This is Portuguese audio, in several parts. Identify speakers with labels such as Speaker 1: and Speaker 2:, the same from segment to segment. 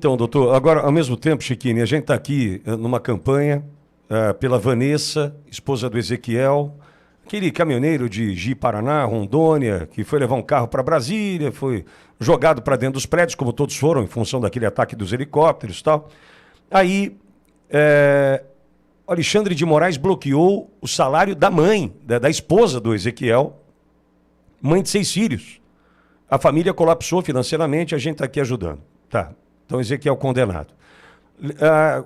Speaker 1: Então, doutor, agora, ao mesmo tempo, Chiquini, a gente está aqui numa campanha pela Vanessa, esposa do Ezequiel, aquele caminhoneiro de Ji-Paraná, Rondônia, que foi levar um carro para Brasília, foi jogado para dentro dos prédios, como todos foram, em função daquele ataque dos helicópteros e tal. Aí, Alexandre de Moraes bloqueou o salário da mãe, da esposa do Ezequiel, mãe de 6 filhos. A família colapsou financeiramente, a gente está aqui ajudando. Tá. Então, Ezequiel condenado.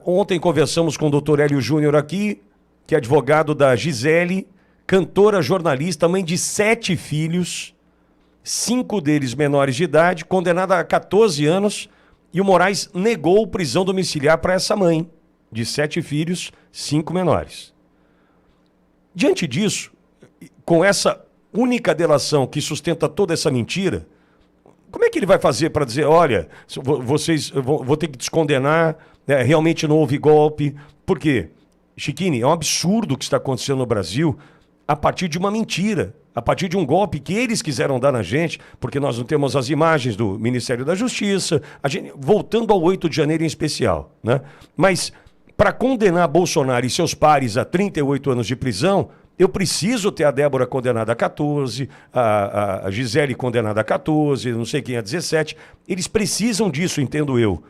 Speaker 1: Ontem conversamos com o doutor Hélio Júnior aqui, que é advogado da Gisele, cantora, jornalista, mãe de 7 filhos, 5 deles menores de idade, condenada a 14 anos, e o Moraes negou prisão domiciliar para essa mãe, de 7 filhos, 5 menores. Diante disso, com essa única delação que sustenta toda essa mentira, como é que ele vai fazer para dizer, olha, vocês vou ter que descondenar, realmente não houve golpe? Por quê? Chiquini, é um absurdo o que está acontecendo no Brasil a partir de uma mentira, a partir de um golpe que eles quiseram dar na gente, porque nós não temos as imagens do Ministério da Justiça, voltando ao 8 de janeiro em especial, né? Mas para condenar Bolsonaro e seus pares a 38 anos de prisão, eu preciso ter a Débora condenada a 14, a Gisele condenada a 14, não sei quem a 17. Eles precisam disso, entendo eu.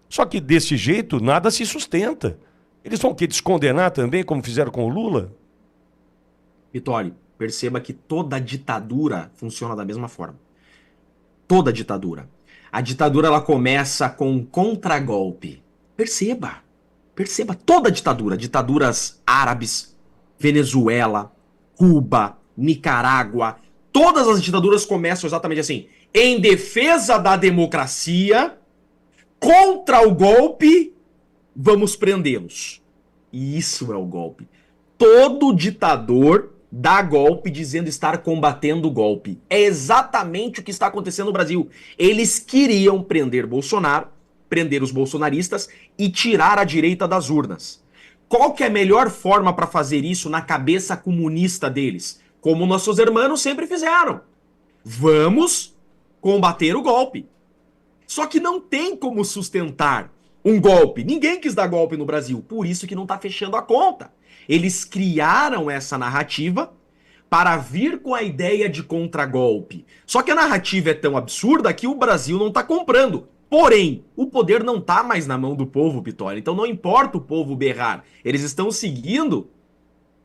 Speaker 1: Só que desse jeito nada se sustenta. Eles vão querer descondenar também, como fizeram com o Lula?
Speaker 2: Vitório, perceba que toda ditadura funciona da mesma forma. Toda ditadura. A ditadura ela começa com um contragolpe. Perceba, toda ditadura. Ditaduras árabes, Venezuela, Cuba, Nicarágua, todas as ditaduras começam exatamente assim. Em defesa da democracia, contra o golpe, vamos prendê-los. E isso é o golpe. Todo ditador dá golpe dizendo estar combatendo o golpe. É exatamente o que está acontecendo no Brasil. Eles queriam prender Bolsonaro, prender os bolsonaristas e tirar a direita das urnas. Qual que é a melhor forma para fazer isso na cabeça comunista deles? Como nossos irmãos sempre fizeram. Vamos combater o golpe. Só que não tem como sustentar um golpe. Ninguém quis dar golpe no Brasil. Por isso que não está fechando a conta. Eles criaram essa narrativa para vir com a ideia de contragolpe. Só que a narrativa é tão absurda que o Brasil não está comprando. Porém, o poder não está mais na mão do povo, Pitória. Então não importa o povo berrar. Eles estão seguindo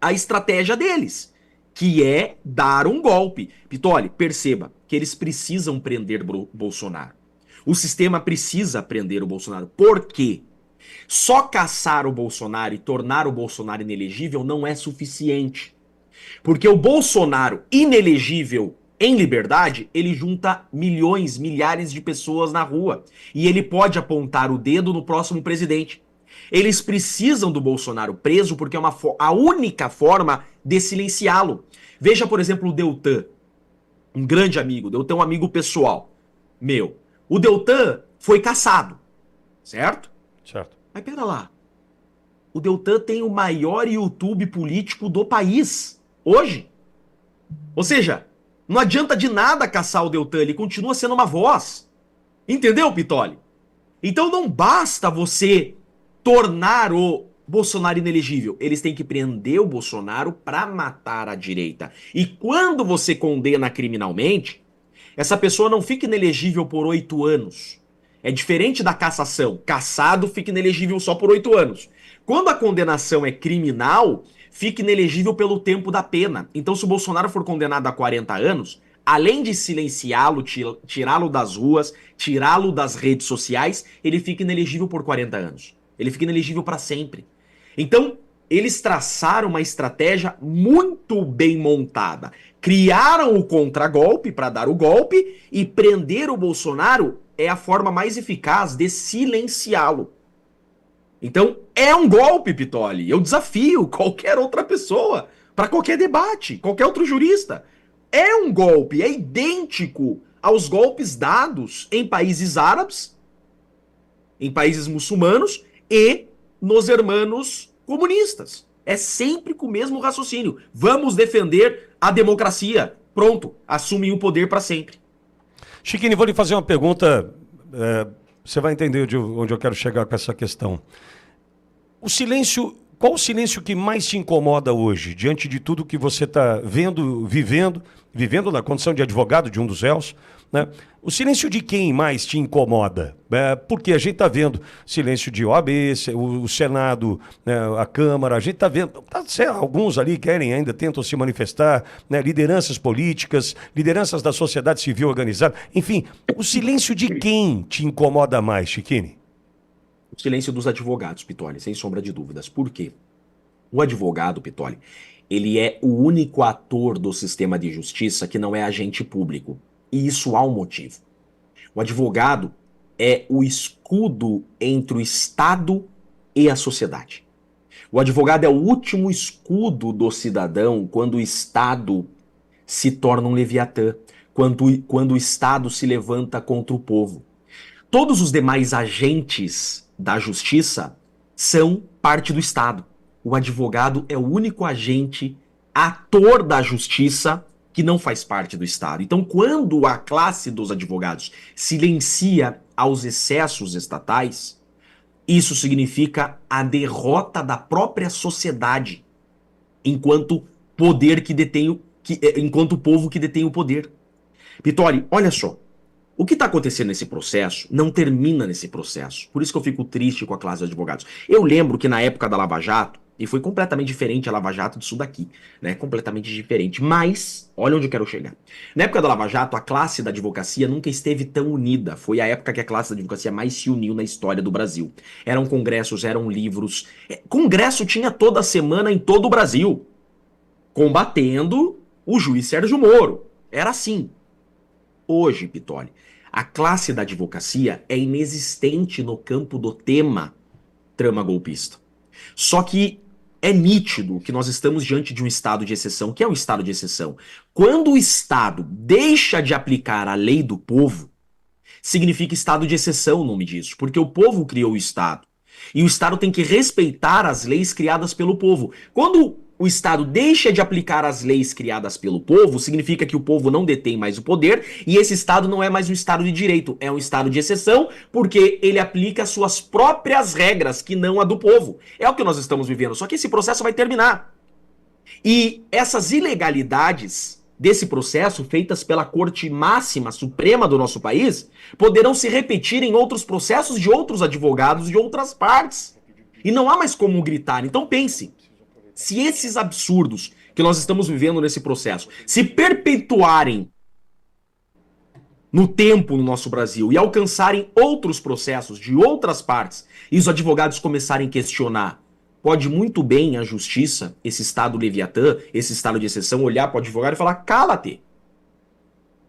Speaker 2: a estratégia deles, que é dar um golpe. Pitória, perceba que eles precisam prender Bolsonaro. O sistema precisa prender o Bolsonaro. Por quê? Só caçar o Bolsonaro e tornar o Bolsonaro inelegível não é suficiente. Porque o Bolsonaro inelegível em liberdade, ele junta milhões, milhares de pessoas na rua. E ele pode apontar o dedo no próximo presidente. Eles precisam do Bolsonaro preso porque é a única forma de silenciá-lo. Veja, por exemplo, o Deltan. Um grande amigo. Deltan é um amigo pessoal meu. O Deltan foi caçado. Certo?
Speaker 1: Certo.
Speaker 2: Mas pera lá. O Deltan tem o maior YouTube político do país. Hoje. Ou seja, não adianta de nada caçar o Deltan, ele continua sendo uma voz. Entendeu, Pitoli? Então não basta você tornar o Bolsonaro inelegível. Eles têm que prender o Bolsonaro para matar a direita. E quando você condena criminalmente, essa pessoa não fica inelegível por 8 anos. É diferente da cassação. Cassado fica inelegível só por 8 anos. Quando a condenação é criminal, fica inelegível pelo tempo da pena. Então, se o Bolsonaro for condenado a 40 anos, além de silenciá-lo, tirá-lo das ruas, tirá-lo das redes sociais, ele fica inelegível por 40 anos. Ele fica inelegível para sempre. Então, eles traçaram uma estratégia muito bem montada. Criaram o contragolpe para dar o golpe e prender o Bolsonaro é a forma mais eficaz de silenciá-lo. Então, é um golpe, Pitoli. Eu desafio qualquer outra pessoa para qualquer debate, qualquer outro jurista. É um golpe, é idêntico aos golpes dados em países árabes, em países muçulmanos e nos hermanos comunistas. É sempre com o mesmo raciocínio. Vamos defender a democracia. Pronto, assumem o poder para sempre.
Speaker 1: Chiquini, vou lhe fazer uma pergunta Você vai entender onde eu quero chegar com essa questão. O silêncio, qual o silêncio que mais te incomoda hoje, diante de tudo que você está vendo, vivendo na condição de advogado de um dos réus, né? O silêncio de quem mais te incomoda? Porque a gente está vendo silêncio de OAB, o Senado, né, a Câmara, a gente está vendo, alguns ali querem ainda, tentam se manifestar, né, lideranças políticas, lideranças da sociedade civil organizada, enfim, o silêncio de quem te incomoda mais, Chiquini?
Speaker 2: O silêncio dos advogados, Pitoli, sem sombra de dúvidas. Por quê? O advogado, Pitoli, ele é o único ator do sistema de justiça que não é agente público. E isso há um motivo. O advogado é o escudo entre o Estado e a sociedade. O advogado é o último escudo do cidadão quando o Estado se torna um leviatã, quando o Estado se levanta contra o povo. Todos os demais agentes da justiça são parte do Estado. O advogado é o único agente, ator da justiça, que não faz parte do Estado. Então, quando a classe dos advogados silencia aos excessos estatais, isso significa a derrota da própria sociedade enquanto poder que detém, enquanto povo que detém o poder. Pitoli, olha só. O que está acontecendo nesse processo não termina nesse processo. Por isso que eu fico triste com a classe de advogados. Eu lembro que na época da Lava Jato, e foi completamente diferente a Lava Jato disso daqui, né? Completamente diferente. Mas, olha onde eu quero chegar. Na época da Lava Jato, a classe da advocacia nunca esteve tão unida. Foi a época que a classe da advocacia mais se uniu na história do Brasil. Eram congressos, eram livros. Congresso tinha toda semana em todo o Brasil, combatendo o juiz Sérgio Moro. Era assim. Hoje, Pitoli, a classe da advocacia é inexistente no campo do tema trama golpista. Só que é nítido que nós estamos diante de um estado de exceção. O que é um estado de exceção? Quando o Estado deixa de aplicar a lei do povo, significa estado de exceção o nome disso, porque o povo criou o Estado. E o Estado tem que respeitar as leis criadas pelo povo. Quando o Estado deixa de aplicar as leis criadas pelo povo, significa que o povo não detém mais o poder e esse Estado não é mais um Estado de direito, é um Estado de exceção porque ele aplica suas próprias regras, que não a do povo. É o que nós estamos vivendo, só que esse processo vai terminar. E essas ilegalidades desse processo, feitas pela Corte Máxima Suprema do nosso país, poderão se repetir em outros processos de outros advogados de outras partes. E não há mais como gritar. Então pense, se esses absurdos que nós estamos vivendo nesse processo se perpetuarem no tempo no nosso Brasil e alcançarem outros processos de outras partes e os advogados começarem a questionar, pode muito bem a justiça, esse Estado leviatã, esse Estado de exceção, olhar para o advogado e falar, cala-te.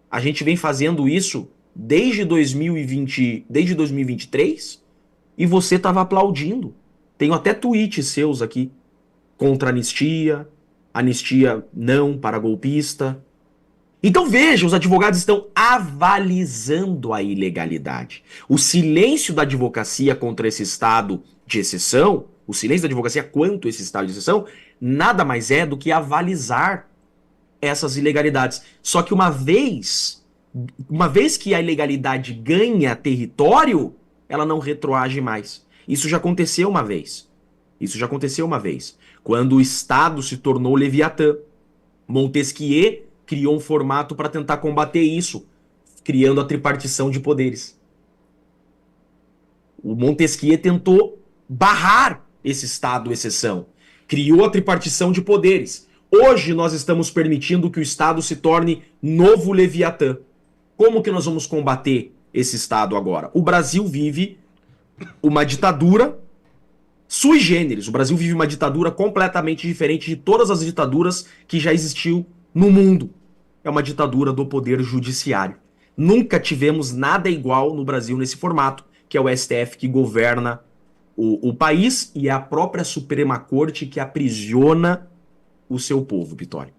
Speaker 2: A gente vem fazendo isso desde 2023 e você estava aplaudindo. Tenho até tweets seus aqui. Contra anistia, anistia não para golpista. Então veja, os advogados estão avalizando a ilegalidade. O silêncio da advocacia contra esse estado de exceção, o silêncio da advocacia quanto a esse estado de exceção, nada mais é do que avalizar essas ilegalidades. Só que uma vez que a ilegalidade ganha território, ela não retroage mais. Isso já aconteceu uma vez. Quando o Estado se tornou Leviatã. Montesquieu criou um formato para tentar combater isso, criando a tripartição de poderes. O Montesquieu tentou barrar esse Estado exceção, criou a tripartição de poderes. Hoje nós estamos permitindo que o Estado se torne novo Leviatã. Como que nós vamos combater esse Estado agora? O Brasil vive uma ditadura sui generis. O Brasil vive uma ditadura completamente diferente de todas as ditaduras que já existiu no mundo. É uma ditadura do poder judiciário. Nunca tivemos nada igual no Brasil nesse formato, que é o STF que governa o país e é a própria Suprema Corte que aprisiona o seu povo, Vitória.